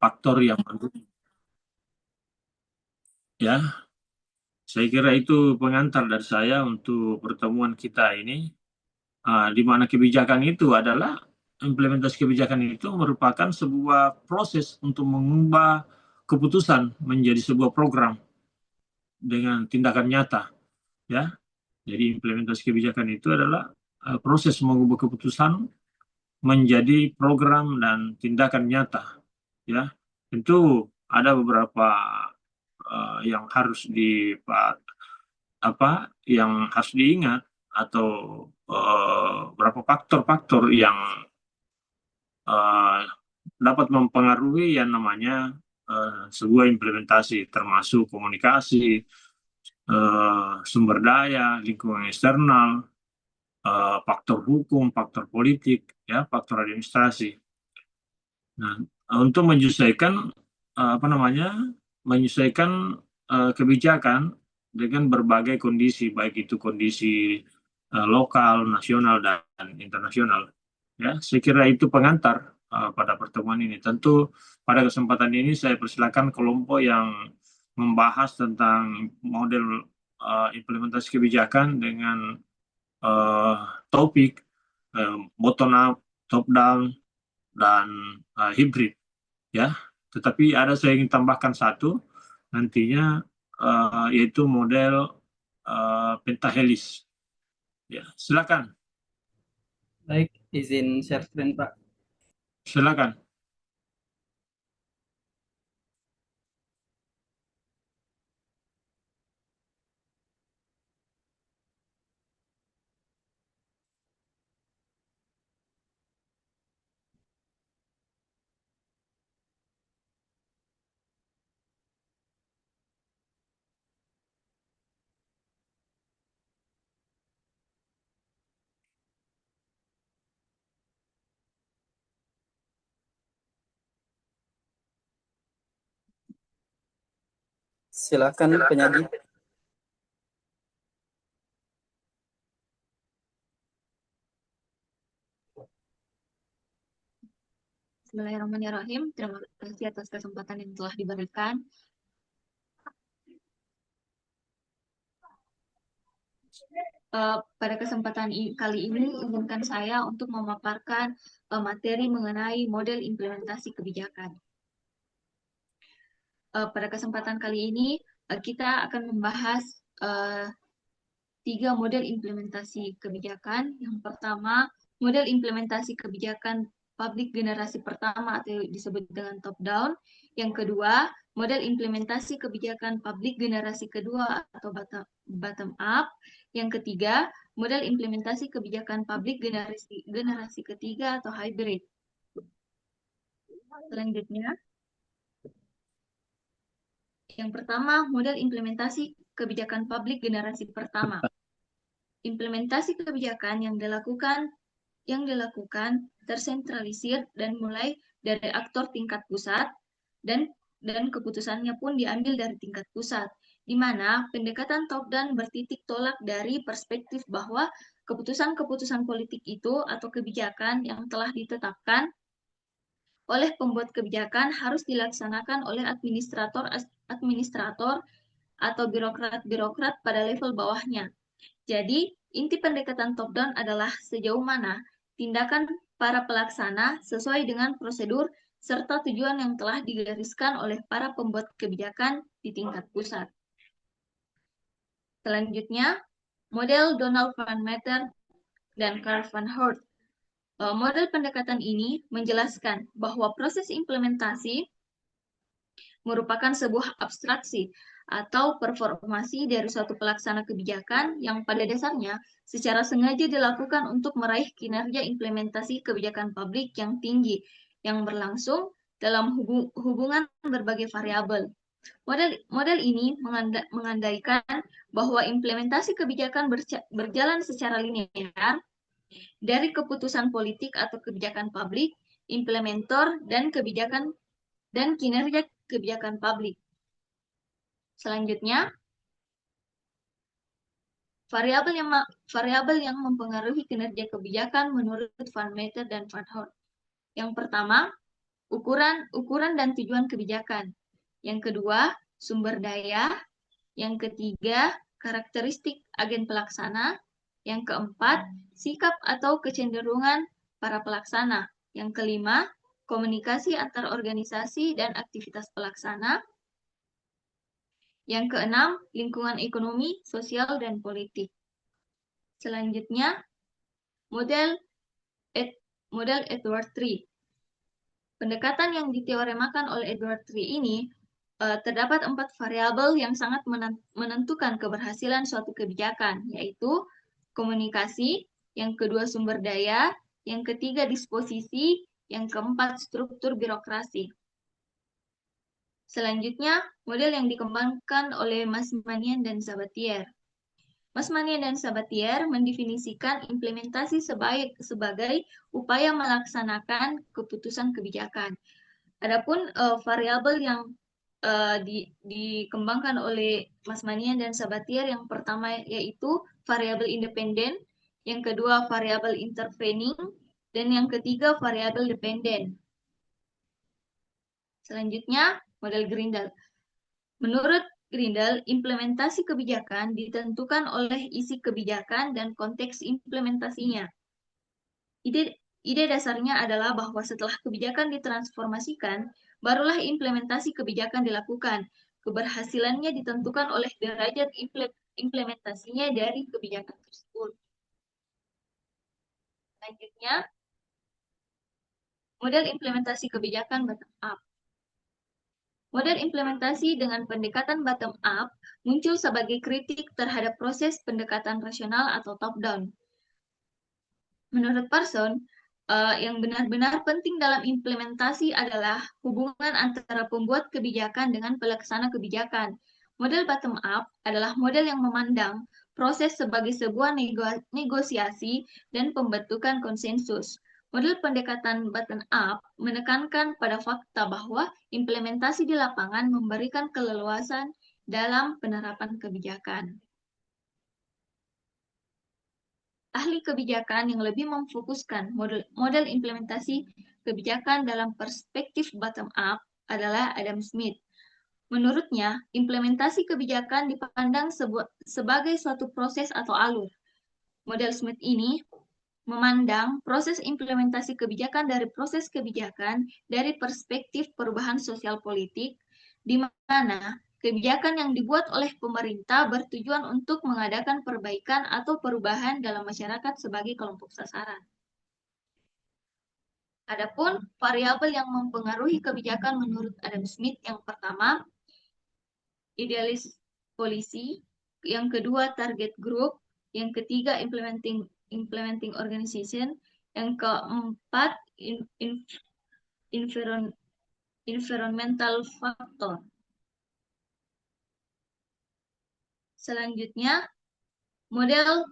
faktor yang mendukung. Ya, saya kira itu pengantar dari saya untuk pertemuan kita ini, di mana kebijakan itu adalah implementasi kebijakan itu merupakan sebuah proses untuk mengubah keputusan menjadi sebuah program dengan tindakan nyata. Ya, jadi implementasi kebijakan itu adalah proses mengubah keputusan menjadi program dan tindakan nyata. Ya, tentu ada beberapa yang harus yang harus diingat, atau beberapa faktor-faktor yang uh, dapat mempengaruhi yang namanya sebuah implementasi, termasuk komunikasi, sumber daya, lingkungan eksternal, faktor hukum, faktor politik, ya, faktor administrasi. Nah, untuk menyesuaikan menyesuaikan kebijakan dengan berbagai kondisi, baik itu kondisi lokal, nasional, dan internasional. Ya, saya kira itu pengantar pada pertemuan ini. Tentu pada kesempatan ini saya persilakan kelompok yang membahas tentang model implementasi kebijakan dengan eh, topik bottom up, top down, dan hybrid, ya. Tetapi saya ingin tambahkan satu nantinya, yaitu model pentahelis. Ya, silakan, Baik, izin share screen, Pak. silakan. Silakan penyaji. Bismillahirrahmanirrahim. Terima kasih atas kesempatan yang telah diberikan. Pada kesempatan kali ini, izinkan saya untuk memaparkan materi mengenai model implementasi kebijakan. Pada kesempatan kali ini, kita akan membahas 3 model implementasi kebijakan. Yang pertama, model implementasi kebijakan publik generasi pertama atau disebut dengan top down. Yang kedua, model implementasi kebijakan publik generasi kedua atau bottom up. Yang ketiga, model implementasi kebijakan publik generasi ketiga atau hybrid. Selanjutnya, yang pertama, model implementasi kebijakan publik generasi pertama. Implementasi kebijakan yang dilakukan tersentralisir dan mulai dari aktor tingkat pusat, dan keputusannya pun diambil dari tingkat pusat, di mana pendekatan top-down bertitik tolak dari perspektif bahwa keputusan-keputusan politik itu atau kebijakan yang telah ditetapkan oleh pembuat kebijakan harus dilaksanakan oleh administrator atau birokrat-birokrat pada level bawahnya. Jadi, inti pendekatan top-down adalah sejauh mana tindakan para pelaksana sesuai dengan prosedur serta tujuan yang telah digariskan oleh para pembuat kebijakan di tingkat pusat. Selanjutnya, model Donald Van Meter dan Karl van Hoort. Model pendekatan ini menjelaskan bahwa proses implementasi merupakan sebuah abstraksi atau performasi dari suatu pelaksana kebijakan yang pada dasarnya secara sengaja dilakukan untuk meraih kinerja implementasi kebijakan publik yang tinggi, yang berlangsung dalam hubungan berbagai variabel. Model ini mengandaikan bahwa implementasi kebijakan berjalan secara linear dari keputusan politik atau kebijakan publik, implementor, dan kinerja kebijakan publik. Selanjutnya, variabel yang mempengaruhi kinerja kebijakan menurut Van Meter dan Van Hoort. Yang pertama, ukuran dan tujuan kebijakan. Yang kedua, sumber daya. Yang ketiga, karakteristik agen pelaksana. Yang keempat, sikap atau kecenderungan para pelaksana. Yang kelima, komunikasi antar organisasi dan aktivitas pelaksana. Yang keenam, lingkungan ekonomi, sosial, dan politik. Selanjutnya, model Edward Tree. Pendekatan yang diteoremakan oleh Edward Tree ini terdapat 4 variabel yang sangat menentukan keberhasilan suatu kebijakan, yaitu komunikasi, yang kedua sumber daya, yang ketiga disposisi, yang keempat struktur birokrasi. Selanjutnya, model yang dikembangkan oleh Masmanian dan Sabatier. Masmanian dan Sabatier mendefinisikan implementasi sebagai upaya melaksanakan keputusan kebijakan. Adapun variabel yang dikembangkan oleh Masmanian dan Sabatier, yang pertama yaitu variabel independen, yang kedua variabel intervening, dan yang ketiga variabel dependen. Selanjutnya, model Grindal. Menurut Grindal, implementasi kebijakan ditentukan oleh isi kebijakan dan konteks implementasinya. Ide dasarnya adalah bahwa setelah kebijakan ditransformasikan, barulah implementasi kebijakan dilakukan. Keberhasilannya ditentukan oleh derajat implementasinya dari kebijakan tersebut. Selanjutnya, model implementasi kebijakan bottom-up. Model implementasi dengan pendekatan bottom-up muncul sebagai kritik terhadap proses pendekatan rasional atau top-down. Menurut Parson, yang benar-benar penting dalam implementasi adalah hubungan antara pembuat kebijakan dengan pelaksana kebijakan. Model bottom-up adalah model yang memandang proses sebagai sebuah negosiasi dan pembentukan konsensus. Model pendekatan bottom-up menekankan pada fakta bahwa implementasi di lapangan memberikan keleluasan dalam penerapan kebijakan. Ahli kebijakan yang lebih memfokuskan model implementasi kebijakan dalam perspektif bottom-up adalah Adam Smith. Menurutnya, implementasi kebijakan dipandang sebagai suatu proses atau alur. Model Smith ini memandang proses implementasi kebijakan dari proses kebijakan dari perspektif perubahan sosial politik, di mana kebijakan yang dibuat oleh pemerintah bertujuan untuk mengadakan perbaikan atau perubahan dalam masyarakat sebagai kelompok sasaran. Adapun variabel yang mempengaruhi kebijakan menurut Adam Smith, yang pertama, idealis polisi, yang kedua, target group, yang ketiga, implementing organization, yang keempat, environmental factor. Selanjutnya, model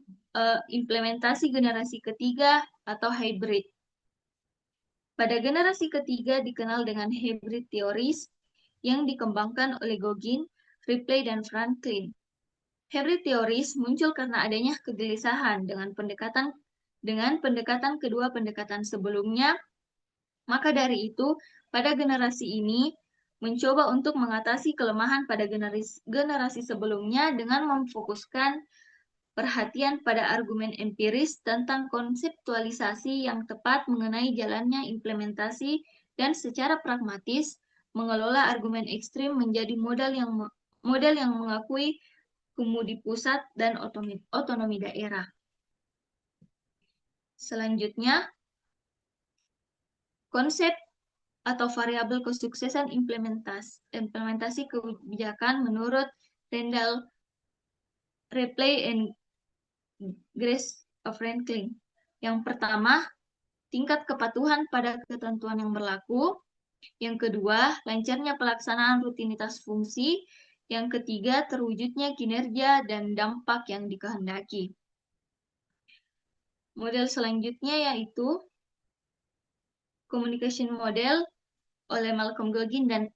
implementasi generasi ketiga atau hybrid. Pada generasi ketiga dikenal dengan hybrid theories yang dikembangkan oleh Gogin, Ripley, dan Franklin. Hybrid theories muncul karena adanya kegelisahan dengan pendekatan kedua pendekatan sebelumnya. Maka dari itu, pada generasi ini mencoba untuk mengatasi kelemahan pada generasi sebelumnya dengan memfokuskan perhatian pada argumen empiris tentang konseptualisasi yang tepat mengenai jalannya implementasi dan secara pragmatis mengelola argumen ekstrim menjadi model yang mengakui kemudi pusat dan otonomi daerah. Selanjutnya, konsep atau variabel kesuksesan implementasi kebijakan menurut Randall, Ripley, and Grace Franklin. Yang pertama, tingkat kepatuhan pada ketentuan yang berlaku. Yang kedua, lancarnya pelaksanaan rutinitas fungsi. Yang ketiga, terwujudnya kinerja dan dampak yang dikehendaki. Model selanjutnya yaitu communication model oleh Malcolm Gogin dan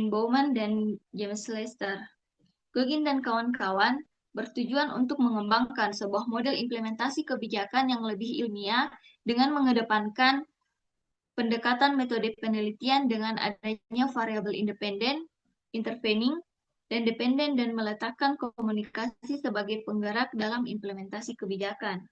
Bowman dan James Lester. Gogin dan kawan-kawan bertujuan untuk mengembangkan sebuah model implementasi kebijakan yang lebih ilmiah dengan mengedepankan pendekatan metode penelitian dengan adanya variabel independen, intervening, dan dependen dan meletakkan komunikasi sebagai penggerak dalam implementasi kebijakan.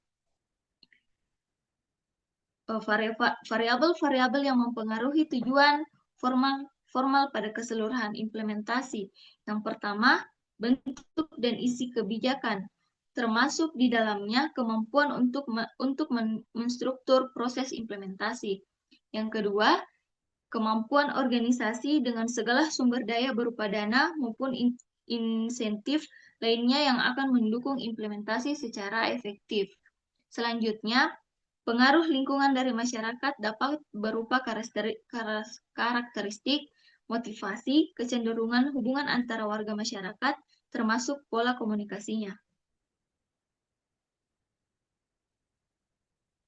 Variabel-variabel yang mempengaruhi tujuan formal pada keseluruhan implementasi. Yang pertama, bentuk dan isi kebijakan, termasuk di dalamnya kemampuan untuk menstruktur proses implementasi. Yang kedua, kemampuan organisasi dengan segala sumber daya berupa dana maupun insentif lainnya yang akan mendukung implementasi secara efektif. Selanjutnya, pengaruh lingkungan dari masyarakat dapat berupa karakteristik, motivasi, kecenderungan hubungan antara warga masyarakat, termasuk pola komunikasinya.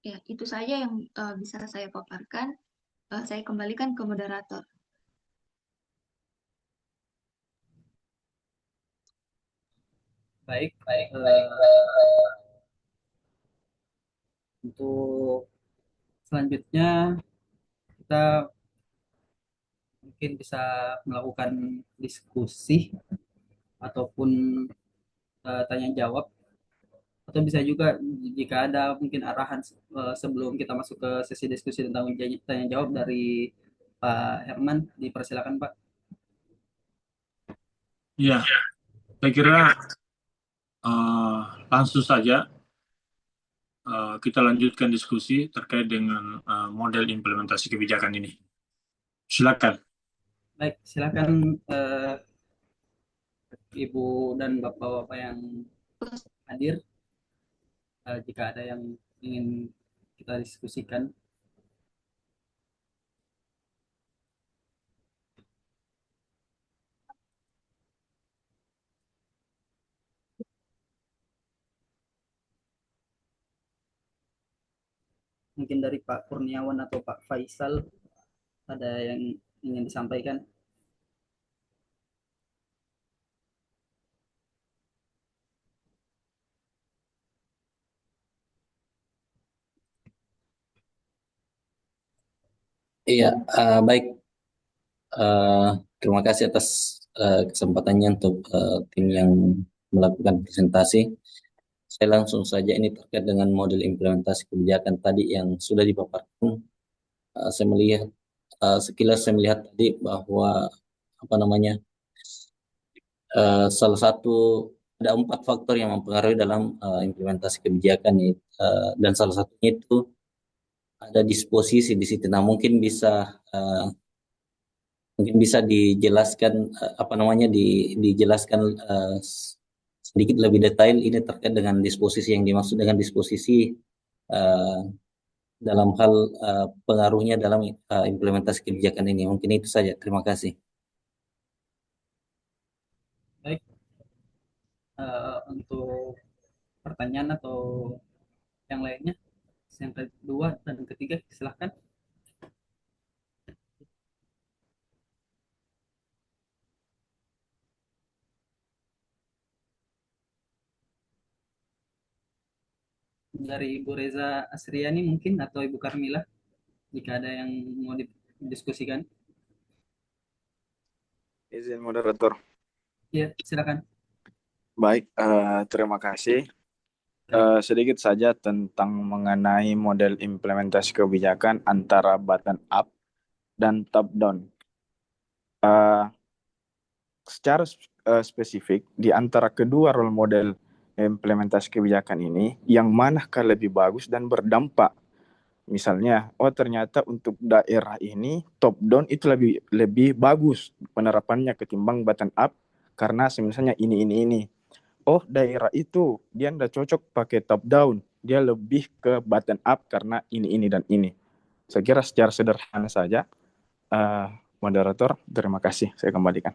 Ya, itu saja yang bisa saya paparkan. Saya kembalikan ke moderator. Baik, untuk selanjutnya kita mungkin bisa melakukan diskusi ataupun tanya jawab, atau bisa juga jika ada mungkin arahan sebelum kita masuk ke sesi diskusi tentang tanya jawab dari Pak Herman, dipersilakan Pak. Ya, saya kira langsung saja kita lanjutkan diskusi terkait dengan model implementasi kebijakan ini. Silakan. Baik, silakan Ibu dan Bapak-Bapak yang hadir, jika ada yang ingin kita diskusikan. Mungkin dari Pak Kurniawan atau Pak Faisal ada yang ingin disampaikan. Iya, baik. Terima kasih atas kesempatannya untuk tim yang melakukan presentasi. Saya langsung saja ini terkait dengan model implementasi kebijakan tadi yang sudah dipaparkan. Saya melihat sekilas saya melihat tadi bahwa apa namanya salah satu ada 4 faktor yang mempengaruhi dalam implementasi kebijakan dan salah satunya itu ada disposisi di situ. Nah, mungkin bisa dijelaskan apa namanya dijelaskan sedikit lebih detail ini terkait dengan disposisi, yang dimaksud dengan disposisi uh, dalam hal pengaruhnya dalam implementasi kebijakan ini. Mungkin itu saja. Terima kasih. Baik, untuk pertanyaan atau yang lainnya, yang kedua dan ketiga silahkan. Dari Ibu Reza Asriani mungkin, atau Ibu Karmila, jika ada yang mau didiskusikan. Izin moderator. Ya, silakan. Baik, terima kasih. Sedikit saja tentang mengenai model implementasi kebijakan antara bottom up dan top down. Secara spesifik, di antara kedua role model implementasi kebijakan ini, yang manakah lebih bagus dan berdampak? Misalnya, ternyata untuk daerah ini top down itu lebih bagus penerapannya ketimbang bottom up karena misalnya ini. Daerah itu dia nggak cocok pakai top down, dia lebih ke bottom up karena ini dan ini. Saya kira secara sederhana saja. Moderator, terima kasih. Saya kembalikan.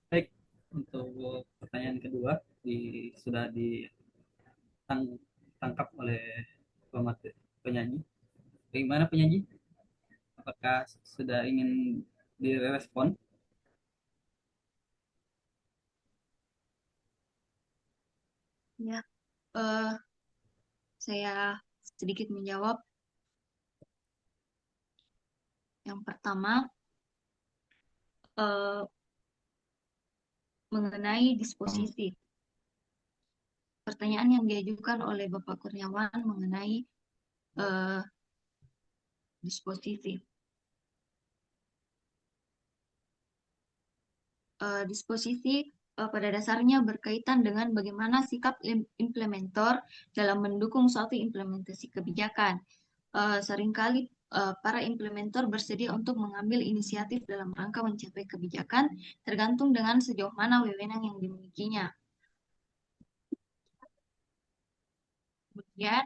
Baik, untuk pertanyaan kedua sudah ditangkap oleh penyanyi. Bagaimana penyanyi? Apakah sudah ingin direspon? Ya, saya sedikit menjawab. Yang pertama, mengenai disposisi. Pertanyaan yang diajukan oleh Bapak Kurniawan mengenai disposisi. Disposisi pada dasarnya berkaitan dengan bagaimana sikap implementer dalam mendukung suatu implementasi kebijakan. Seringkali para implementer bersedia untuk mengambil inisiatif dalam rangka mencapai kebijakan, tergantung dengan sejauh mana wewenang yang dimilikinya. Kemudian,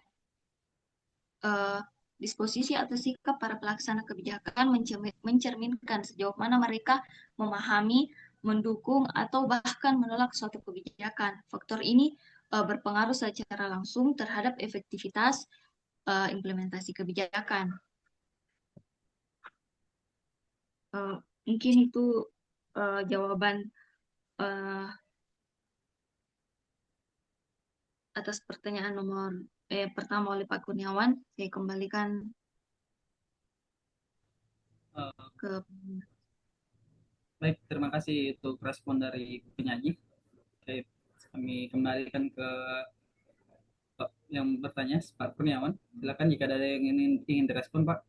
disposisi atau sikap para pelaksana kebijakan mencerminkan sejauh mana mereka memahami, mendukung, atau bahkan menolak suatu kebijakan. Faktor ini berpengaruh secara langsung terhadap efektivitas implementasi kebijakan. Mungkin itu jawaban atas pertanyaan nomor pertama oleh Pak Kurniawan. Saya kembalikan ke Baik, terima kasih untuk respon dari penyaji. Oke, kami kembalikan ke yang bertanya, Pak Kurniawan. Silakan jika ada yang ingin direspon, Pak.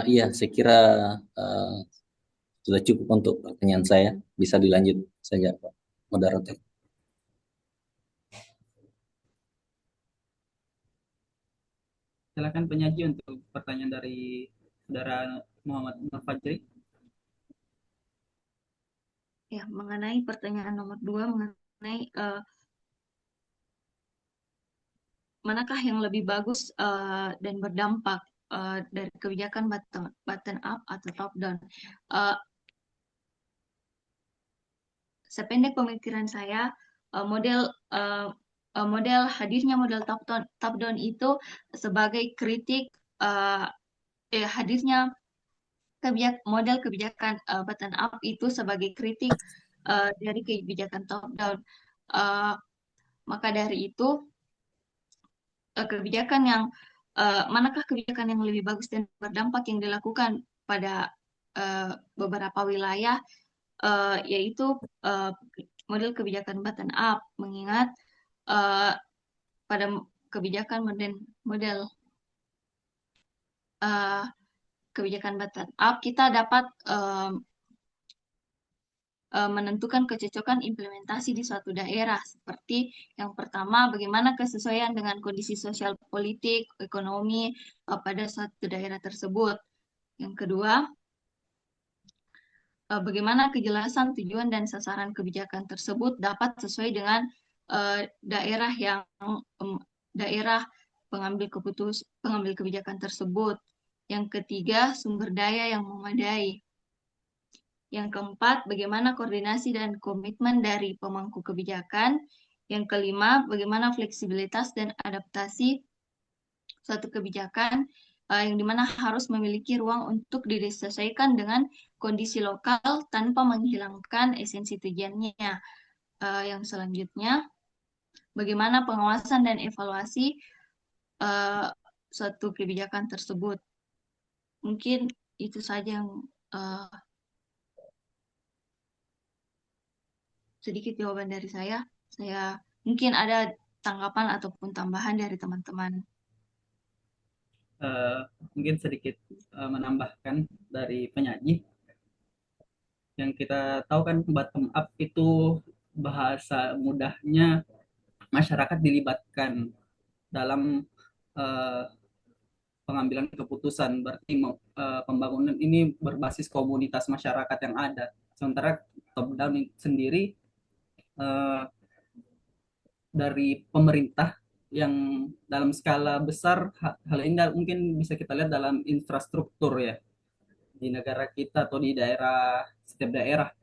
Iya, saya kira sudah cukup untuk pertanyaan saya. Bisa dilanjut saja, Pak Moderator. Silakan penyaji untuk pertanyaan dari Saudara Muhammad Nur Fajri. Ya, mengenai pertanyaan nomor 2 mengenai manakah yang lebih bagus dan berdampak dari kebijakan bottom up atau top down. Sependek pemikiran saya, model hadirnya model top down itu sebagai kritik hadirnya model kebijakan bottom up itu sebagai kritik dari kebijakan top down. Maka dari itu kebijakan yang manakah kebijakan yang lebih bagus dan berdampak yang dilakukan pada beberapa wilayah, yaitu model kebijakan bottom up, mengingat pada kebijakan model kebijakan bottom up kita dapat menentukan kecocokan implementasi di suatu daerah. Seperti yang pertama, bagaimana kesesuaian dengan kondisi sosial, politik, ekonomi pada suatu daerah tersebut. Yang kedua, bagaimana kejelasan tujuan dan sasaran kebijakan tersebut dapat sesuai dengan daerah pengambil kebijakan tersebut. Yang ketiga, sumber daya yang memadai. Yang keempat, bagaimana koordinasi dan komitmen dari pemangku kebijakan. Yang kelima, bagaimana fleksibilitas dan adaptasi suatu kebijakan yang dimana harus memiliki ruang untuk disesuaikan dengan kondisi lokal tanpa menghilangkan esensi tujuannya. Yang selanjutnya, bagaimana pengawasan dan evaluasi suatu kebijakan tersebut. Mungkin itu saja yang sedikit jawaban dari saya. Mungkin ada tanggapan ataupun tambahan dari teman-teman. Mungkin sedikit menambahkan dari penyaji. Yang kita tahu kan bottom up itu bahasa mudahnya masyarakat dilibatkan dalam pengambilan keputusan. Berarti pembangunan ini berbasis komunitas masyarakat yang ada. Sementara top down sendiri dari pemerintah yang dalam skala besar. Hal ini mungkin bisa kita lihat dalam infrastruktur ya di negara kita atau di setiap daerah.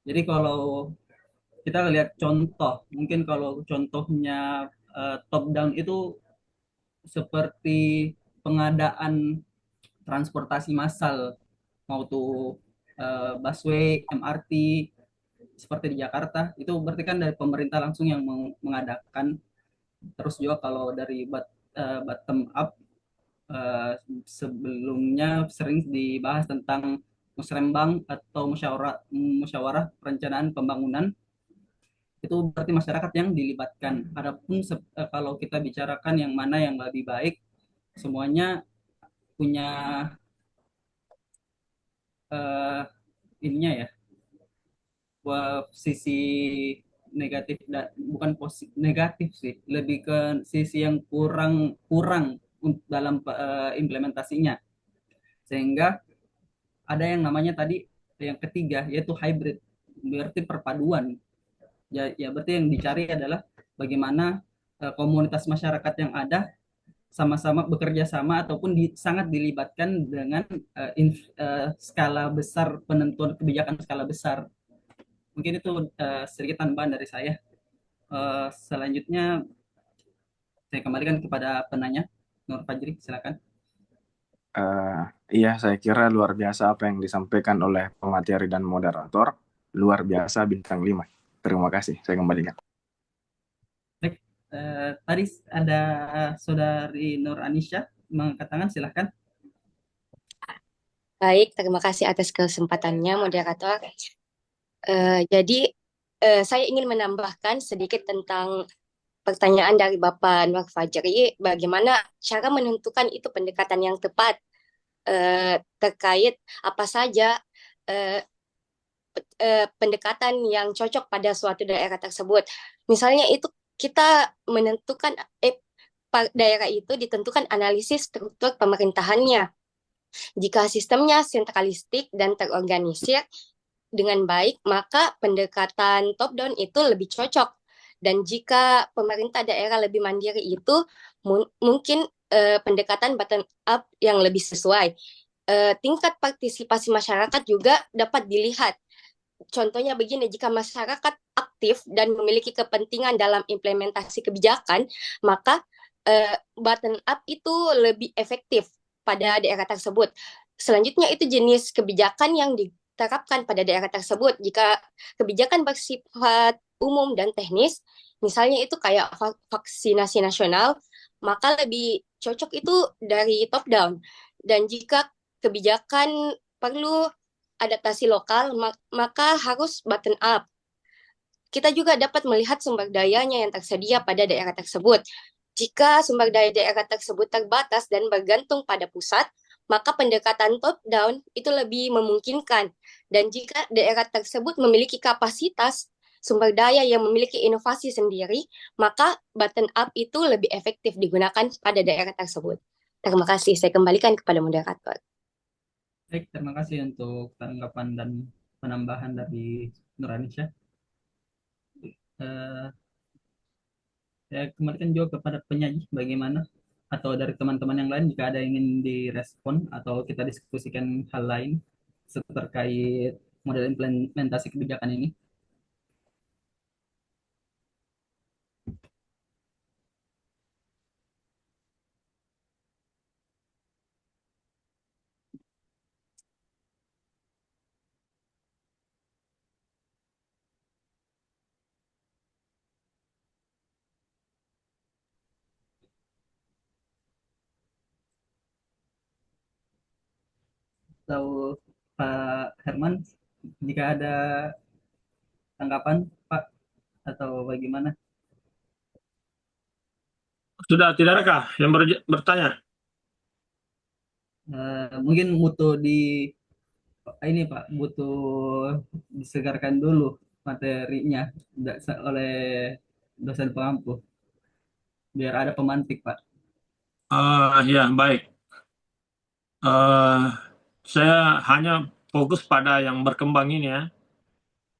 Jadi kalau kita lihat contoh, mungkin kalau contohnya top down itu seperti pengadaan transportasi massal, mau tuh busway, MRT, seperti di Jakarta, itu berarti kan dari pemerintah langsung yang mengadakan. Terus juga kalau dari bottom up eh, sebelumnya sering dibahas tentang musrembang atau musyawarah perencanaan pembangunan. Itu berarti masyarakat yang dilibatkan. Adapun kalau kita bicarakan yang mana yang lebih baik, semuanya punya eh, ininya ya, sisi negatif dan bukan negatif sih, lebih ke sisi yang kurang kurang dalam implementasinya. Sehingga ada yang namanya tadi yang ketiga yaitu hybrid, berarti perpaduan. Ya berarti yang dicari adalah bagaimana komunitas masyarakat yang ada sama-sama bekerja sama ataupun sangat dilibatkan dengan skala besar, penentuan kebijakan skala besar. Mungkin itu sedikit tambahan dari saya. Selanjutnya saya kembalikan kepada penanya, Nur Fajri, silakan. Iya, saya kira luar biasa apa yang disampaikan oleh pemateri dan moderator. Luar biasa bintang 5. Terima kasih, saya kembalikan. Baik, tadi ada saudari Nur Anisha mengangkat tangan, silahkan. Baik, terima kasih atas kesempatannya, moderator. Jadi, saya ingin menambahkan sedikit tentang pertanyaan dari Bapak Nur Fajri, bagaimana cara menentukan itu pendekatan yang tepat terkait apa saja pendekatan yang cocok pada suatu daerah tersebut. Misalnya itu kita menentukan daerah itu ditentukan analisis struktur pemerintahannya. Jika sistemnya sentralistik dan terorganisir dengan baik, maka pendekatan top-down itu lebih cocok. Dan jika pemerintah daerah lebih mandiri itu, mungkin pendekatan bottom-up yang lebih sesuai. Tingkat partisipasi masyarakat juga dapat dilihat. Contohnya begini, jika masyarakat aktif dan memiliki kepentingan dalam implementasi kebijakan, maka bottom-up itu lebih efektif pada daerah tersebut. Selanjutnya itu jenis kebijakan yang diterapkan pada daerah tersebut. Jika kebijakan bersifat umum dan teknis, misalnya itu kayak vaksinasi nasional, maka lebih cocok itu dari top down. Dan jika kebijakan perlu adaptasi lokal, maka harus bottom up. Kita juga dapat melihat sumber dayanya yang tersedia pada daerah tersebut. Jika sumber daya daerah tersebut terbatas dan bergantung pada pusat, maka pendekatan top-down itu lebih memungkinkan. Dan jika daerah tersebut memiliki kapasitas sumber daya yang memiliki inovasi sendiri, maka bottom-up itu lebih efektif digunakan pada daerah tersebut. Terima kasih. Saya kembalikan kepada moderator. Baik, terima kasih untuk tanggapan dan penambahan dari Nur Anisha. Saya kembalikan juga kepada penyaji bagaimana, atau dari teman-teman yang lain jika ada yang ingin direspon atau kita diskusikan hal lain terkait model implementasi kebijakan ini. Atau Pak Herman, jika ada tanggapan Pak atau bagaimana? Sudah tidak adakah yang bertanya? Mungkin butuh ini Pak, butuh disegarkan dulu materinya oleh dosen pengampu biar ada pemantik Pak. Ya, baik. Saya hanya fokus pada yang berkembang ini ya.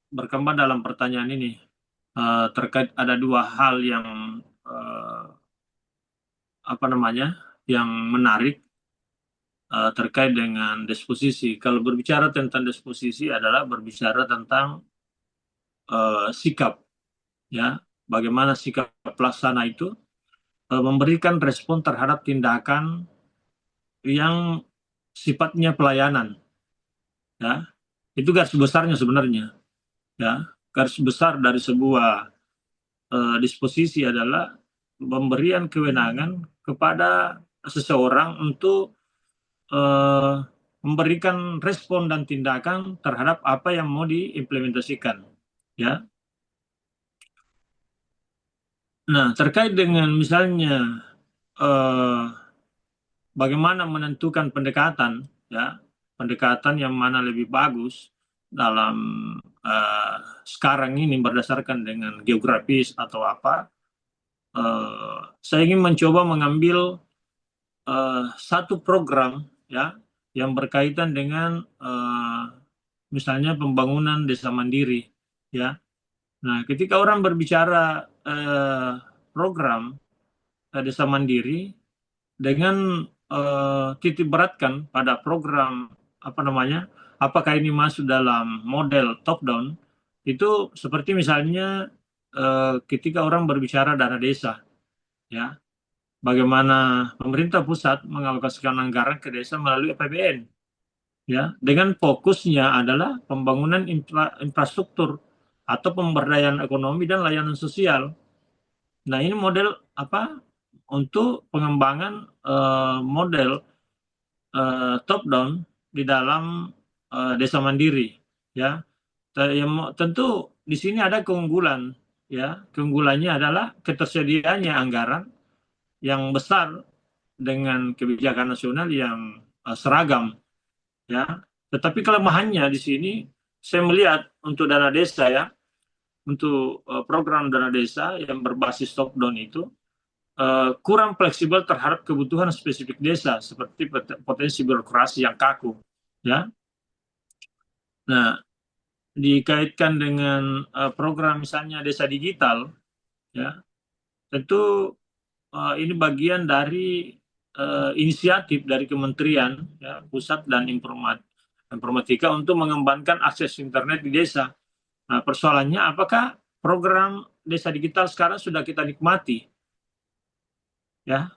Berkembang dalam pertanyaan ini. Terkait ada dua hal yang yang menarik terkait dengan disposisi. Kalau berbicara tentang disposisi adalah berbicara tentang sikap, ya, bagaimana sikap pelaksana itu memberikan respon terhadap tindakan yang sifatnya pelayanan, ya. Itu garis besarnya sebenarnya, ya. Garis besar dari sebuah disposisi adalah pemberian kewenangan kepada seseorang untuk memberikan respon dan tindakan terhadap apa yang mau diimplementasikan, ya. Nah, terkait dengan misalnya bagaimana menentukan pendekatan, ya, pendekatan yang mana lebih bagus dalam sekarang ini berdasarkan dengan geografis atau apa, saya ingin mencoba mengambil satu program, ya, yang berkaitan dengan misalnya pembangunan desa mandiri, ya. Nah, ketika orang berbicara program desa mandiri dengan titik beratkan pada program apa namanya, apakah ini masuk dalam model top down, itu seperti misalnya ketika orang berbicara dana desa, ya, bagaimana pemerintah pusat mengalokasikan anggaran ke desa melalui APBN, ya, dengan fokusnya adalah pembangunan infrastruktur atau pemberdayaan ekonomi dan layanan sosial. Nah, ini model apa untuk pengembangan model top down di dalam desa mandiri, ya. Tentu di sini ada keunggulan, ya. Keunggulannya adalah ketersediaannya anggaran yang besar dengan kebijakan nasional yang seragam, ya. Tetapi kelemahannya di sini saya melihat untuk dana desa, ya, untuk program dana desa yang berbasis top down itu kurang fleksibel terhadap kebutuhan spesifik desa seperti potensi birokrasi yang kaku, ya. Nah, dikaitkan dengan program misalnya desa digital, ya, tentu ini bagian dari inisiatif dari kementerian, ya, pusat dan informatika untuk mengembangkan akses internet di desa. Nah, persoalannya apakah program desa digital sekarang sudah kita nikmati, ya.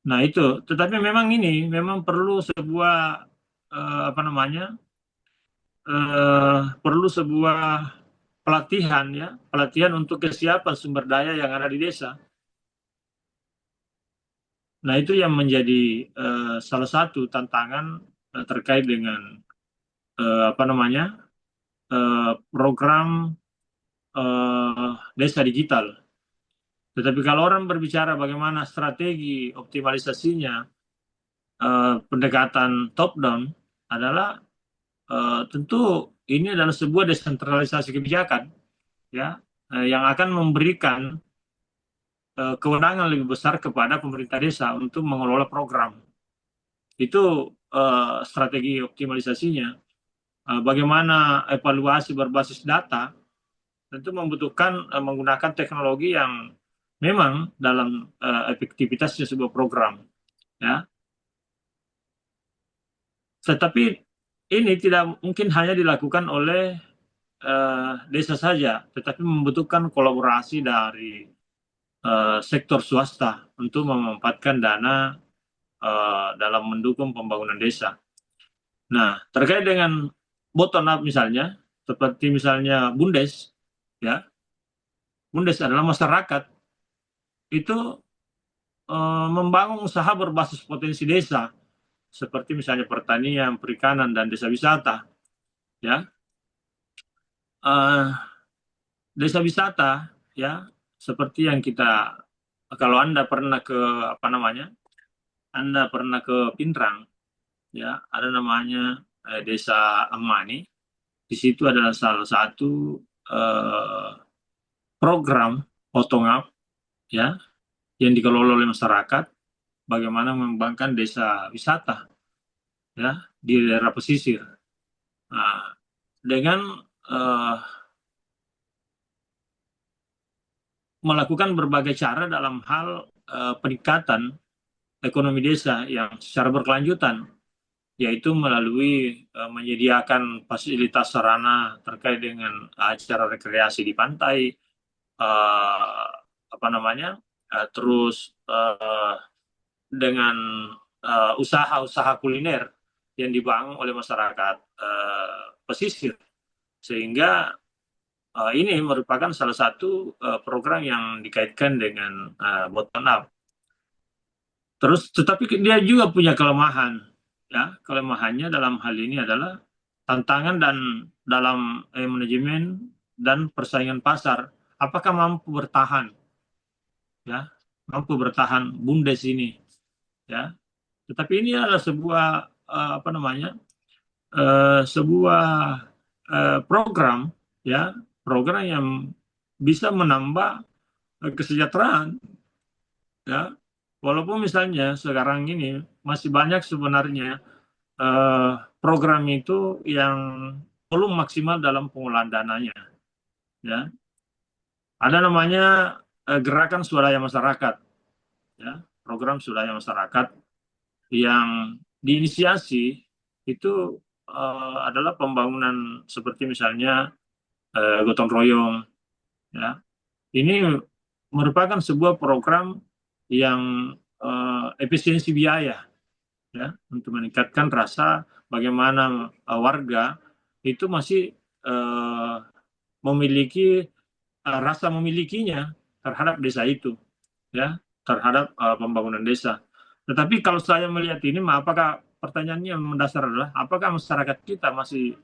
Nah, itu, tetapi memang ini memang perlu sebuah apa namanya, perlu sebuah pelatihan, ya, pelatihan untuk kesiapan sumber daya yang ada di desa. Nah, itu yang menjadi salah satu tantangan terkait dengan apa namanya, program desa digital. Tetapi kalau orang berbicara bagaimana strategi optimalisasinya, pendekatan top down adalah tentu ini adalah sebuah desentralisasi kebijakan, ya, yang akan memberikan kewenangan lebih besar kepada pemerintah desa untuk mengelola program. Itu strategi optimalisasinya. Bagaimana evaluasi berbasis data tentu membutuhkan menggunakan teknologi yang memang dalam efektivitasnya sebuah program, ya. Tetapi ini tidak mungkin hanya dilakukan oleh desa saja, tetapi membutuhkan kolaborasi dari sektor swasta untuk memanfaatkan dana dalam mendukung pembangunan desa. Nah, terkait dengan bottom up misalnya, seperti misalnya BUMDes, ya, BUMDes adalah masyarakat itu membangun usaha berbasis potensi desa, seperti misalnya pertanian, perikanan, dan desa wisata, ya. Desa wisata, ya, seperti yang kita, kalau Anda pernah ke apa namanya, Anda pernah ke Pindrang, ya, ada namanya Desa Amani. Di situ adalah salah satu program bottom up, ya, yang dikelola oleh masyarakat, bagaimana mengembangkan desa wisata, ya, di daerah pesisir. Nah, dengan melakukan berbagai cara dalam hal peningkatan ekonomi desa yang secara berkelanjutan, yaitu melalui menyediakan fasilitas sarana terkait dengan acara rekreasi di pantai, apa namanya, terus dengan usaha-usaha kuliner yang dibangun oleh masyarakat pesisir, sehingga ini merupakan salah satu program yang dikaitkan dengan bottom up. Terus, tetapi dia juga punya kelemahan, ya. Kelemahannya dalam hal ini adalah tantangan dan dalam manajemen dan persaingan pasar. Apakah mampu bertahan, ya, mampu bertahan Bundes ini, ya. Tetapi ini adalah sebuah apa namanya, sebuah program, ya, program yang bisa menambah kesejahteraan, ya. Walaupun misalnya sekarang ini masih banyak sebenarnya program itu yang belum maksimal dalam pengolahan dananya, ya. Ada namanya gerakan swadaya masyarakat, ya, program swadaya masyarakat yang diinisiasi itu adalah pembangunan seperti misalnya gotong royong, ya. Ini merupakan sebuah program yang efisiensi biaya, ya, untuk meningkatkan rasa bagaimana warga itu masih memiliki rasa memilikinya terhadap desa itu, ya, terhadap pembangunan desa. Tetapi kalau saya melihat ini, apakah pertanyaannya yang mendasar adalah apakah masyarakat kita masih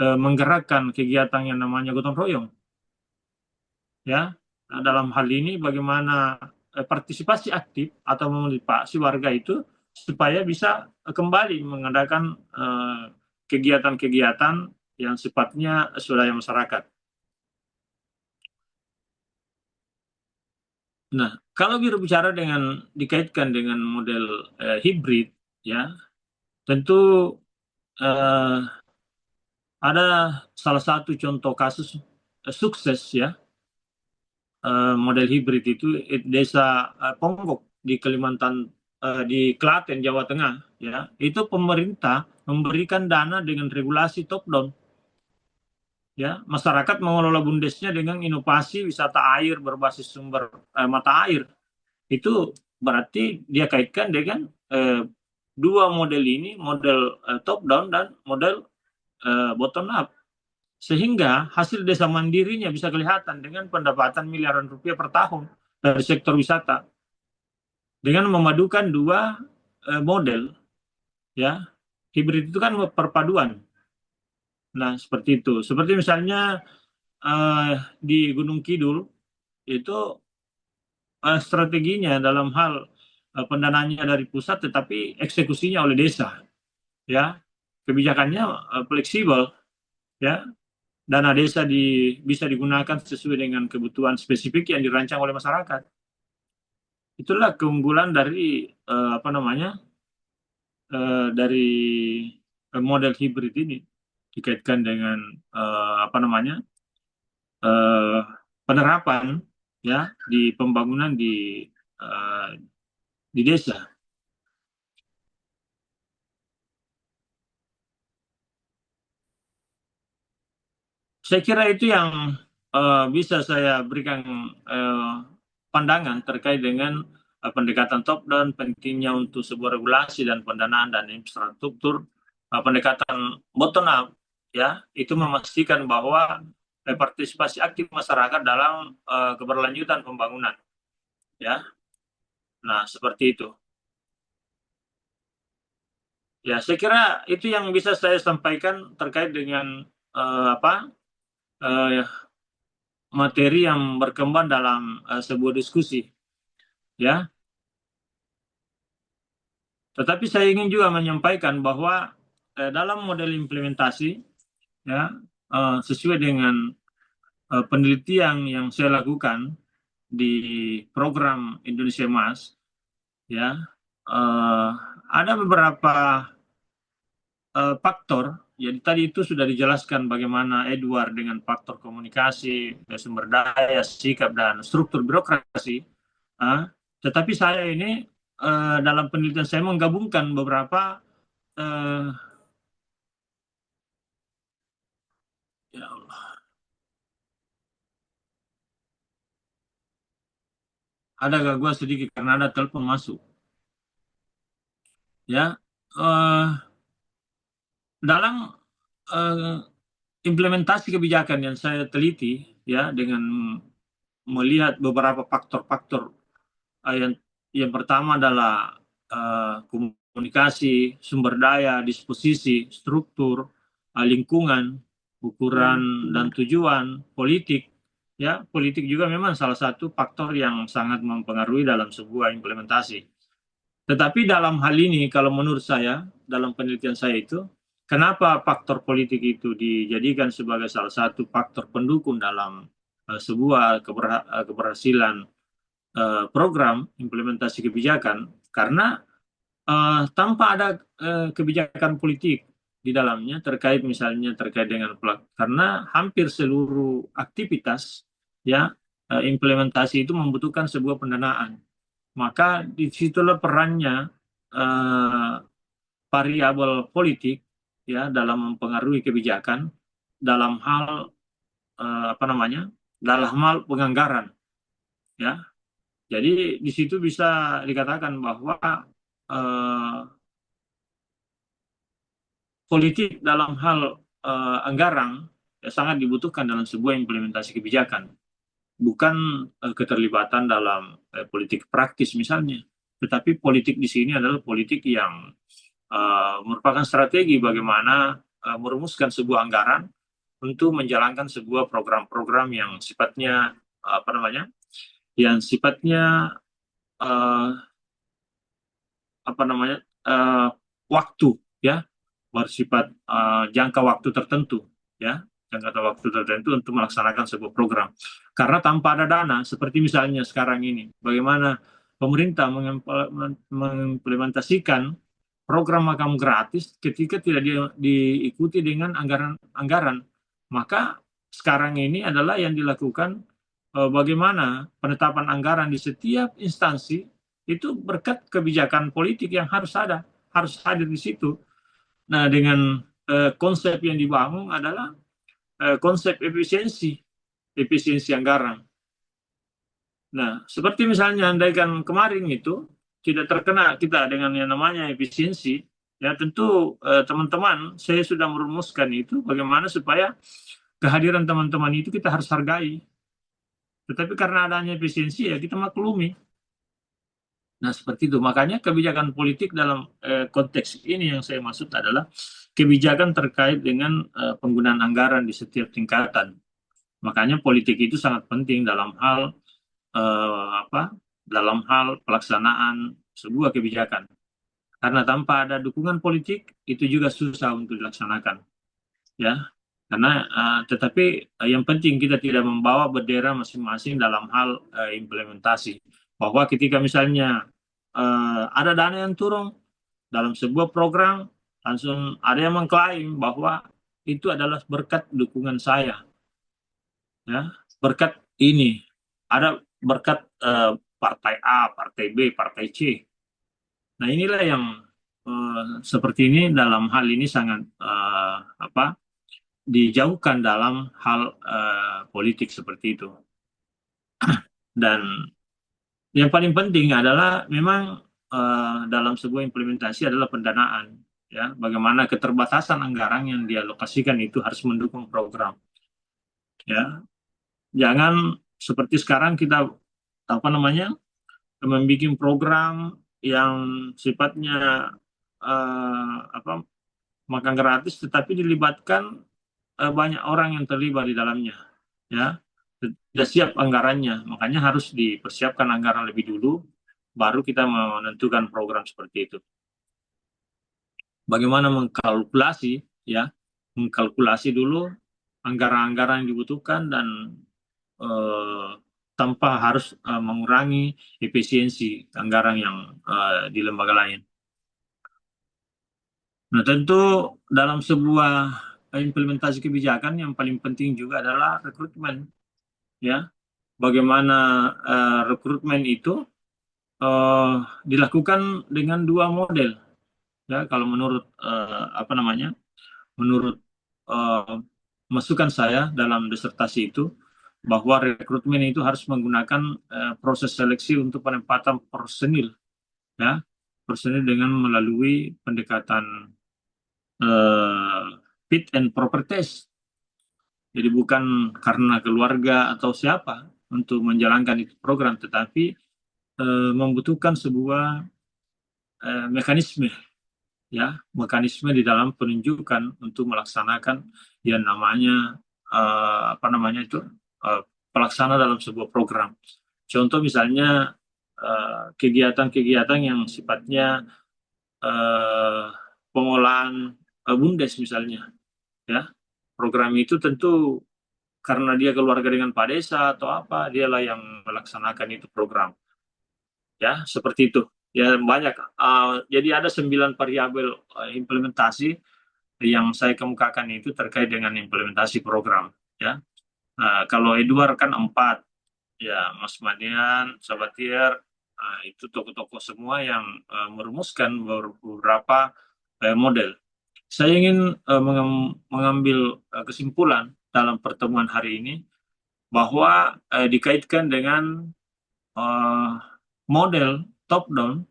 menggerakkan kegiatan yang namanya gotong royong, ya. Nah, dalam hal ini bagaimana partisipasi aktif atau memotivasi warga itu supaya bisa kembali mengadakan kegiatan-kegiatan yang sifatnya swadaya masyarakat. Nah, kalau berbicara dikaitkan dengan model hibrid, ya, tentu ada salah satu contoh kasus sukses, ya, model hibrid itu desa Ponggok di Kalimantan, di Klaten, Jawa Tengah, ya. Itu pemerintah memberikan dana dengan regulasi top down, ya. Masyarakat mengelola bundesnya dengan inovasi wisata air berbasis sumber mata air. Itu berarti dia kaitkan dengan dua model ini, model top down dan model bottom up. Sehingga hasil desa mandirinya bisa kelihatan dengan pendapatan miliaran rupiah per tahun dari sektor wisata. Dengan memadukan dua model, ya. Hibrid itu kan perpaduan. Nah, seperti itu. Seperti misalnya di Gunung Kidul itu strateginya dalam hal pendanaannya dari pusat tetapi eksekusinya oleh desa, ya. Kebijakannya fleksibel, ya. Dana desa bisa digunakan sesuai dengan kebutuhan spesifik yang dirancang oleh masyarakat. Itulah keunggulan dari apa namanya, dari model hibrid ini dikaitkan dengan apa namanya, penerapan, ya, di pembangunan di desa. Saya kira itu yang bisa saya berikan pandangan terkait dengan pendekatan top down, pentingnya untuk sebuah regulasi dan pendanaan dan infrastruktur. Pendekatan bottom up, ya, itu memastikan bahwa partisipasi aktif masyarakat dalam keberlanjutan pembangunan, ya. Nah, seperti itu. Ya, saya kira itu yang bisa saya sampaikan terkait dengan materi yang berkembang dalam sebuah diskusi, ya. Tetapi saya ingin juga menyampaikan bahwa dalam model implementasi, ya, sesuai dengan penelitian yang saya lakukan di program Indonesia Emas, ya, ada beberapa faktor. Jadi tadi itu sudah dijelaskan bagaimana Edward dengan faktor komunikasi, sumber daya, sikap, dan struktur birokrasi. Tetapi saya ini dalam penelitian saya menggabungkan beberapa ya Allah, ada gangguan sedikit karena ada telepon masuk, ya. Dalam implementasi kebijakan yang saya teliti, ya dengan melihat beberapa faktor-faktor. Yang pertama adalah komunikasi, sumber daya, disposisi, struktur, lingkungan, ukuran dan tujuan, politik. Ya, politik juga memang salah satu faktor yang sangat mempengaruhi dalam sebuah implementasi. Tetapi dalam hal ini, kalau menurut saya, dalam penelitian saya itu, kenapa faktor politik itu dijadikan sebagai salah satu faktor pendukung dalam sebuah keberhasilan program implementasi kebijakan? Karena tanpa ada kebijakan politik di dalamnya misalnya terkait dengan karena hampir seluruh aktivitas ya implementasi itu membutuhkan sebuah pendanaan, maka disitulah perannya variabel politik ya dalam mempengaruhi kebijakan dalam hal dalam hal penganggaran ya. Jadi di situ bisa dikatakan bahwa politik dalam hal anggaran ya, sangat dibutuhkan dalam sebuah implementasi kebijakan, bukan keterlibatan dalam politik praktis misalnya, tetapi politik di sini adalah politik yang merupakan strategi bagaimana merumuskan sebuah anggaran untuk menjalankan sebuah program-program yang sifatnya waktu ya, bersifat jangka waktu tertentu ya, jangka waktu tertentu untuk melaksanakan sebuah program. Karena tanpa ada dana, seperti misalnya sekarang ini, bagaimana pemerintah mengimplementasikan program makan gratis ketika tidak diikuti dengan anggaran, maka sekarang ini adalah yang dilakukan bagaimana penetapan anggaran di setiap instansi itu berkat kebijakan politik yang harus hadir di situ. Nah, dengan konsep yang dibangun adalah konsep efisiensi anggaran. Nah, seperti misalnya andaikan kemarin itu tidak terkena kita dengan yang namanya efisiensi, ya tentu teman-teman saya sudah merumuskan itu bagaimana supaya kehadiran teman-teman itu kita harus hargai. Tetapi karena adanya efisiensi ya kita maklumi. Nah, seperti itu. Makanya kebijakan politik dalam konteks ini yang saya maksud adalah kebijakan terkait dengan penggunaan anggaran di setiap tingkatan. Makanya politik itu sangat penting dalam hal pelaksanaan sebuah kebijakan. Karena tanpa ada dukungan politik itu juga susah untuk dilaksanakan. Ya. Karena tetapi yang penting kita tidak membawa bendera masing-masing dalam hal implementasi. Bahwa ketika misalnya ada dana yang turun dalam sebuah program, langsung ada yang mengklaim bahwa itu adalah berkat dukungan saya, ya, berkat ini, ada berkat partai A, partai B, partai C. Nah, inilah yang seperti ini dalam hal ini sangat dijauhkan dalam hal politik seperti itu. Dan yang paling penting adalah memang dalam sebuah implementasi adalah pendanaan, ya, bagaimana keterbatasan anggaran yang dialokasikan itu harus mendukung program, ya, jangan seperti sekarang kita membuat program yang sifatnya makan gratis, tetapi dilibatkan banyak orang yang terlibat di dalamnya, ya. Tidak siap anggarannya, makanya harus dipersiapkan anggaran lebih dulu, baru kita menentukan program seperti itu. Bagaimana mengkalkulasi dulu anggaran-anggaran yang dibutuhkan dan tanpa harus mengurangi efisiensi anggaran yang di lembaga lain. Nah, tentu dalam sebuah implementasi kebijakan yang paling penting juga adalah rekrutmen, ya. Bagaimana rekrutmen itu dilakukan dengan dua model, ya. Kalau menurut masukan saya dalam disertasi itu, bahwa rekrutmen itu harus menggunakan proses seleksi untuk penempatan personil, ya, personil dengan melalui pendekatan fit and proper test. Jadi bukan karena keluarga atau siapa untuk menjalankan itu program, tetapi membutuhkan sebuah mekanisme, ya, mekanisme di dalam penunjukan untuk melaksanakan yang namanya apa namanya itu pelaksana dalam sebuah program. Contoh misalnya kegiatan-kegiatan yang sifatnya pengolahan BUMDes misalnya, ya. Program itu tentu karena dia keluarga dengan Pak Desa atau apa, dialah yang melaksanakan itu program, ya, seperti itu. Ya banyak. Jadi ada 9 variabel implementasi yang saya kemukakan itu terkait dengan implementasi program, ya. Kalau Edward kan 4, ya, Mas Manian, Sabatier, itu tokoh-tokoh semua yang merumuskan beberapa model. Saya ingin mengambil kesimpulan dalam pertemuan hari ini bahwa dikaitkan dengan model top down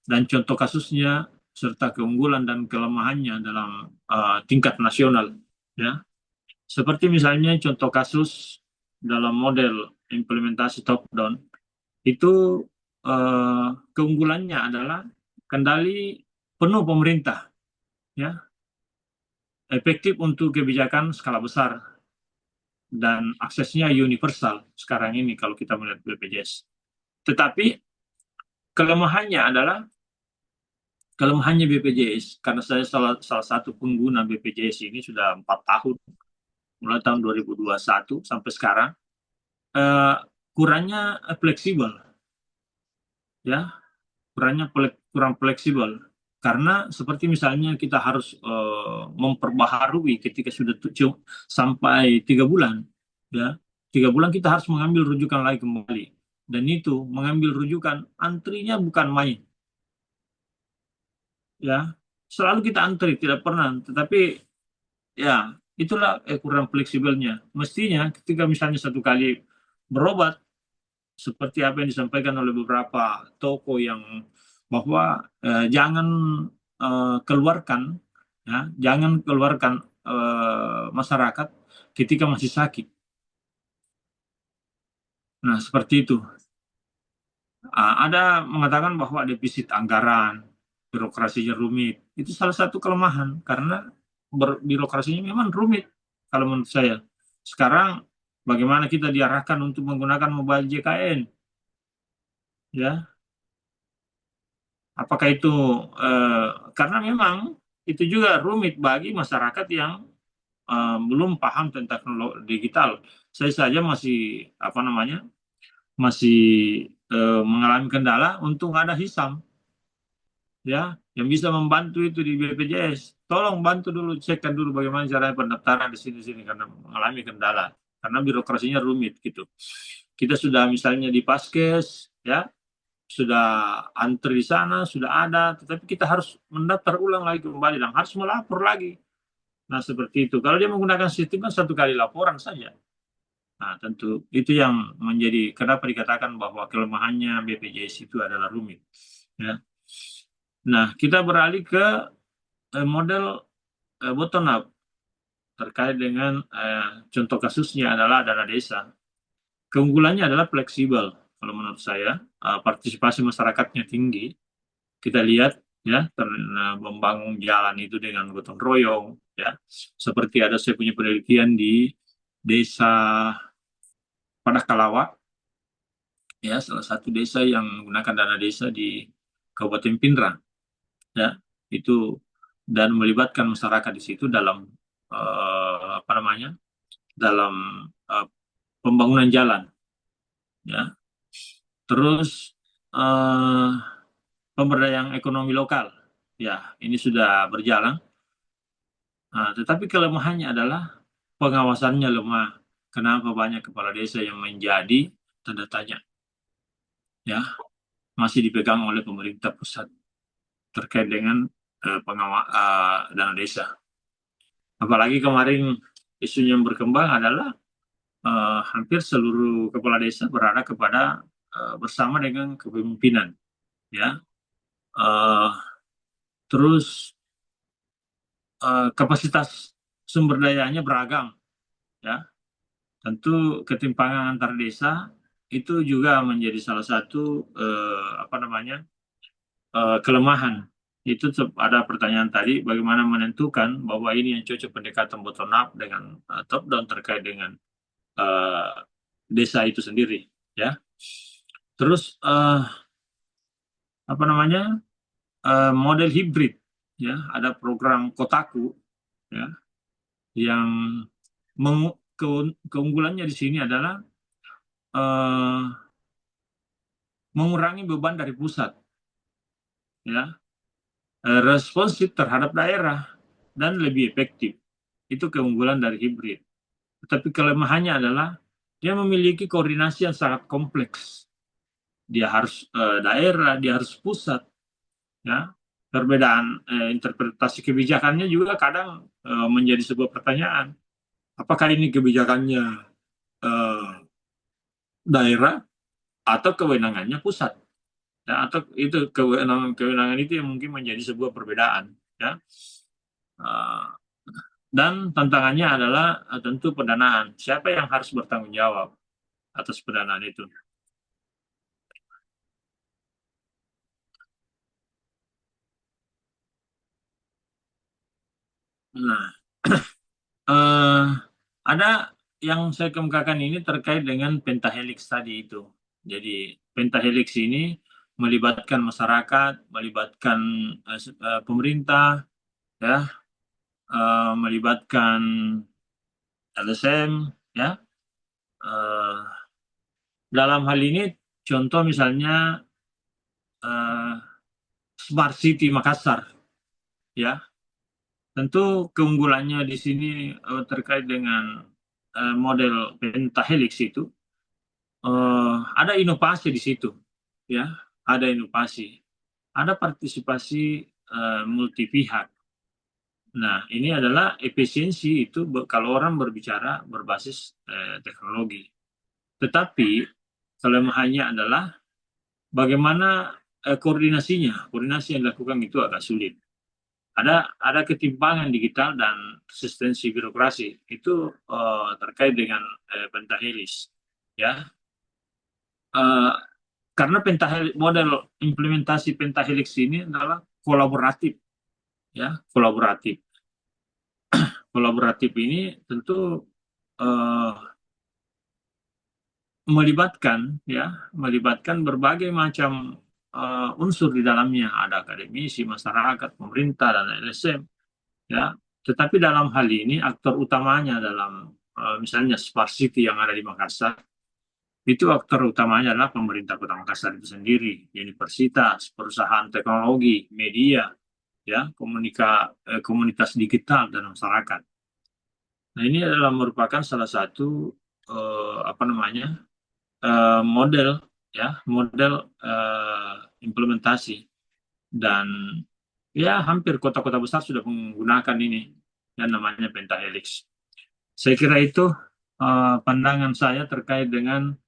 dan contoh kasusnya serta keunggulan dan kelemahannya dalam tingkat nasional, ya. Seperti misalnya contoh kasus dalam model implementasi top down itu keunggulannya adalah kendali penuh pemerintah, ya, efektif untuk kebijakan skala besar dan aksesnya universal sekarang ini kalau kita melihat BPJS. Tetapi kelemahannya BPJS, karena saya salah satu pengguna BPJS ini sudah 4 tahun, mulai tahun 2021 sampai sekarang, kurangnya fleksibel, ya, kurang fleksibel. Karena seperti misalnya kita harus memperbaharui ketika sudah sampai 3 bulan, ya, 3 bulan kita harus mengambil rujukan lagi kembali, dan itu mengambil rujukan antrinya bukan main, ya, selalu kita antri, tidak pernah. Tetapi ya itulah kurang fleksibelnya. Mestinya ketika misalnya 1 kali berobat, seperti apa yang disampaikan oleh beberapa toko yang bahwa jangan keluarkan, ya, jangan keluarkan masyarakat ketika masih sakit. Nah, seperti itu. Ada mengatakan bahwa defisit anggaran, birokrasinya rumit. Itu salah satu kelemahan karena birokrasinya memang rumit kalau menurut saya. Sekarang bagaimana kita diarahkan untuk menggunakan mobile JKN, ya? Apakah itu karena memang itu juga rumit bagi masyarakat yang belum paham tentang teknologi digital. Saya saja masih apa namanya masih mengalami kendala untuk ada Hisam, ya, yang bisa membantu itu di BPJS. Tolong bantu dulu, cekkan dulu bagaimana cara pendaftaran di sini karena mengalami kendala karena birokrasinya rumit gitu. Kita sudah misalnya di Paskes, ya, sudah antri di sana, sudah ada, tetapi kita harus mendaftar ulang lagi kembali dan harus melapor lagi. Nah, seperti itu. Kalau dia menggunakan sistem kan 1 kali laporan saja. Nah, tentu itu yang menjadi kenapa dikatakan bahwa kelemahannya BPJS itu adalah rumit, ya. Nah, kita beralih ke model bottom up terkait dengan contoh kasusnya adalah dana desa. Keunggulannya adalah fleksibel kalau menurut saya, partisipasi masyarakatnya tinggi. Kita lihat, ya, membangun jalan itu dengan gotong royong, ya, seperti ada saya punya penelitian di desa Padakalawa, ya, salah satu desa yang menggunakan dana desa di Kabupaten Pindrang, ya, itu, dan melibatkan masyarakat di situ dalam apa namanya dalam pembangunan jalan, ya, terus pemberdayaan ekonomi lokal, ya, ini sudah berjalan. Tetapi kelemahannya adalah pengawasannya lemah. Kenapa banyak kepala desa yang menjadi tanda tanya, ya, masih dipegang oleh pemerintah pusat terkait dengan dana desa. Apalagi kemarin isunya yang berkembang adalah hampir seluruh kepala desa berada kepada bersama dengan kepemimpinan, ya. Terus kapasitas sumber dayanya beragam, ya. Tentu ketimpangan antar desa itu juga menjadi salah satu kelemahan. Itu ada pertanyaan tadi, bagaimana menentukan bahwa ini yang cocok pendekatan bottom up dengan top down terkait dengan desa itu sendiri, ya. Terus model hibrid, ya. Ada program Kotaku, ya, yang keunggulannya di sini adalah mengurangi beban dari pusat, ya, responsif terhadap daerah dan lebih efektif. Itu keunggulan dari hibrid. Tetapi kelemahannya adalah dia memiliki koordinasi yang sangat kompleks. Dia harus daerah, dia harus pusat, ya. Perbedaan interpretasi kebijakannya juga kadang menjadi sebuah pertanyaan. Apakah ini kebijakannya daerah atau kewenangannya pusat? Ya, atau itu kewenangan itu yang mungkin menjadi sebuah perbedaan, ya. Dan tantangannya adalah tentu pendanaan. Siapa yang harus bertanggung jawab atas pendanaan itu? Nah, ada yang saya kemukakan ini terkait dengan pentahelix tadi itu. Jadi pentahelix ini melibatkan masyarakat, melibatkan pemerintah, ya, melibatkan LSM, ya. Dalam hal ini contoh misalnya Smart City Makassar, ya. Tentu keunggulannya di sini terkait dengan model pentahelix itu ada inovasi di situ, ya. Ada inovasi, ada partisipasi multi pihak. Nah, ini adalah efisiensi itu kalau orang berbicara berbasis teknologi. Tetapi kelemahannya adalah bagaimana koordinasinya. Koordinasi yang dilakukan itu agak sulit. Ada ketimpangan digital dan resistensi birokrasi itu terkait dengan pentahelix, ya. Karena model implementasi pentahelix ini adalah kolaboratif, ya, kolaboratif. Kolaboratif ini tentu melibatkan berbagai macam unsur di dalamnya. Ada akademisi, masyarakat, pemerintah, dan LSM, ya. Tetapi dalam hal ini aktor utamanya dalam misalnya Smart City yang ada di Makassar, itu aktor utamanya adalah pemerintah Kota Makassar itu sendiri, universitas, perusahaan teknologi, media, ya, komunitas digital dan masyarakat. Nah, ini adalah merupakan salah satu model, ya, model implementasi, dan ya hampir kota-kota besar sudah menggunakan ini yang namanya pentahelix. Saya kira itu pandangan saya terkait dengan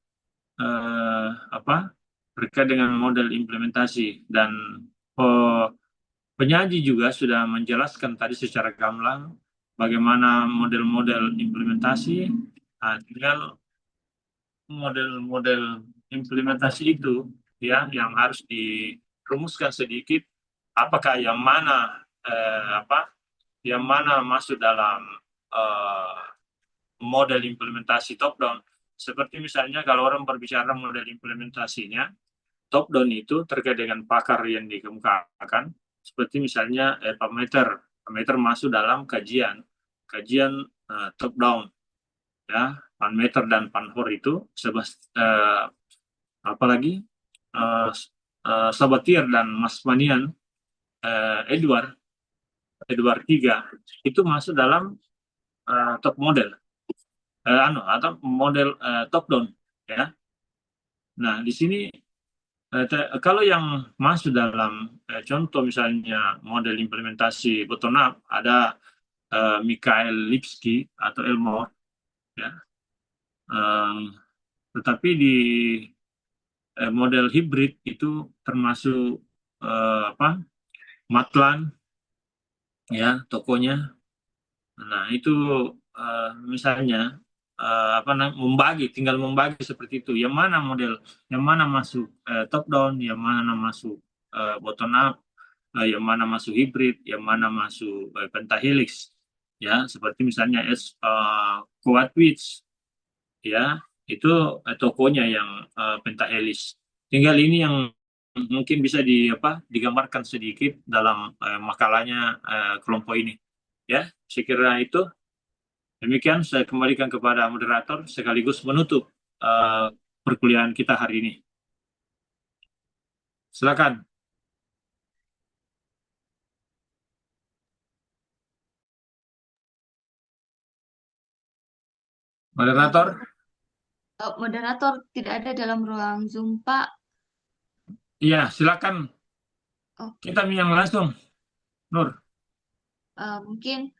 model implementasi, dan penyaji juga sudah menjelaskan tadi secara gamblang bagaimana model-model implementasi. Tinggal model-model implementasi itu, ya, yang harus dirumuskan sedikit. Apakah yang mana masuk dalam model implementasi top down? Seperti misalnya kalau orang berbicara model implementasinya top down itu terkait dengan pakar yang dikemukakan, seperti misalnya parameter masuk dalam kajian top down, ya. Parameter dan Panhor itu apalagi Sabatier dan Masmanian Edward III itu masuk dalam top model atau model top down, ya. Nah, di sini kalau yang masuk dalam contoh misalnya model implementasi bottom up ada Mikhail Lipsky atau Elmore, ya. Tetapi di model hibrid itu termasuk Matlan, ya, tokonya. Nah, itu misalnya tinggal membagi seperti itu. Yang mana model, yang mana masuk top down, yang mana masuk bottom up, yang mana masuk hybrid, yang mana masuk pentahelix, ya seperti misalnya Quad Witch, ya itu tokonya yang pentahelix. Tinggal ini yang mungkin bisa digambarkan sedikit dalam makalahnya kelompok ini, ya. Saya kira itu. Demikian saya kembalikan kepada moderator sekaligus menutup perkuliahan kita hari ini. Silakan. Moderator. Moderator tidak ada dalam ruang Zoom, Pak. Iya, silakan. Oke. Kita yang langsung. Nur. Mungkin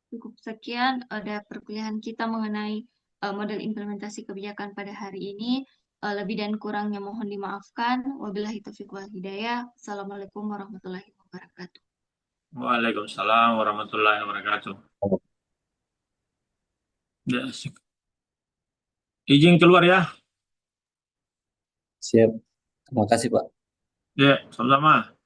cukup sekian ada perkuliahan kita mengenai model implementasi kebijakan pada hari ini. Lebih dan kurangnya mohon dimaafkan. Wabillahi taufiq wal hidayah. Assalamualaikum warahmatullahi wabarakatuh. Waalaikumsalam warahmatullahi wabarakatuh. Ya, izin keluar ya. Siap. Terima kasih, Pak. Ya, sama-sama.